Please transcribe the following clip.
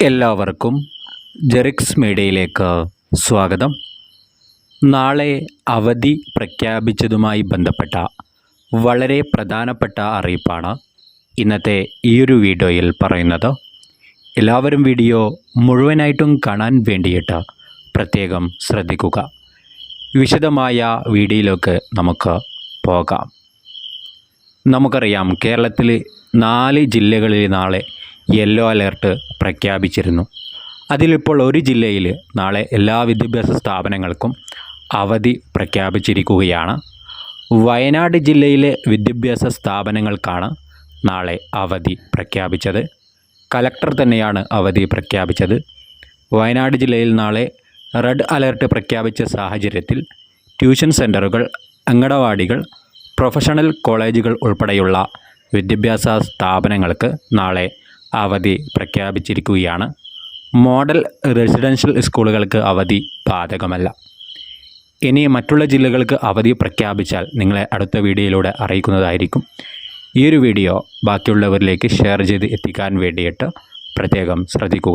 എല്ലാവർക്കും ജെറിക്സ് മീഡിയയിലേക്ക് സ്വാഗതം. നാളെ അവധി പ്രഖ്യാപിച്ചതുമായി ബന്ധപ്പെട്ട വളരെ പ്രധാനപ്പെട്ട അറിയിപ്പാണ് ഇന്നത്തെ ഈയൊരു വീഡിയോയിൽ പറയുന്നത്. എല്ലാവരും വീഡിയോ മുഴുവനായിട്ടും കാണാൻ വേണ്ടിയിട്ട് പ്രത്യേകം ശ്രദ്ധിക്കുക. വിശദമായ വീഡിയോയിലേക്ക് നമുക്ക് പോകാം. നമുക്കറിയാം, കേരളത്തിൽ 4 ജില്ലകളിൽ നാളെ യെല്ലോ അലേർട്ട് പ്രഖ്യാപിച്ചിരുന്നു. അതിലിപ്പോൾ ഒരു ജില്ലയിൽ നാളെ എല്ലാ വിദ്യാഭ്യാസ സ്ഥാപനങ്ങൾക്കും അവധി പ്രഖ്യാപിച്ചിരിക്കുകയാണ്. വയനാട് ജില്ലയിലെ വിദ്യാഭ്യാസ സ്ഥാപനങ്ങൾക്കാണ് നാളെ അവധി പ്രഖ്യാപിച്ചത്. കലക്ടർ തന്നെയാണ് അവധി പ്രഖ്യാപിച്ചത്. വയനാട് ജില്ലയിൽ നാളെ റെഡ് അലേർട്ട് പ്രഖ്യാപിച്ച സാഹചര്യത്തിൽ ട്യൂഷൻ സെൻ്ററുകൾ, അങ്കണവാടികൾ, പ്രൊഫഷണൽ കോളേജുകൾ ഉൾപ്പെടെയുള്ള വിദ്യാഭ്യാസ സ്ഥാപനങ്ങൾക്ക് നാളെ അവധി പ്രഖ്യാപിച്ചിരിക്കുകയാണ്. മോഡൽ റെസിഡൻഷ്യൽ സ്കൂളുകൾക്ക് അവധി ബാധകമല്ല. ഇനി മറ്റുള്ള ജില്ലകൾക്ക് അവധി പ്രഖ്യാപിച്ചാൽ നിങ്ങളെ അടുത്ത വീഡിയോയിലൂടെ അറിയിക്കുന്നതായിരിക്കും. ഈ ഒരു വീഡിയോ ബാക്കിയുള്ളവരിലേക്ക് ഷെയർ ചെയ്ത് എത്തിക്കാൻ വേണ്ടിയിട്ട് പ്രത്യേകം ശ്രദ്ധിക്കുക.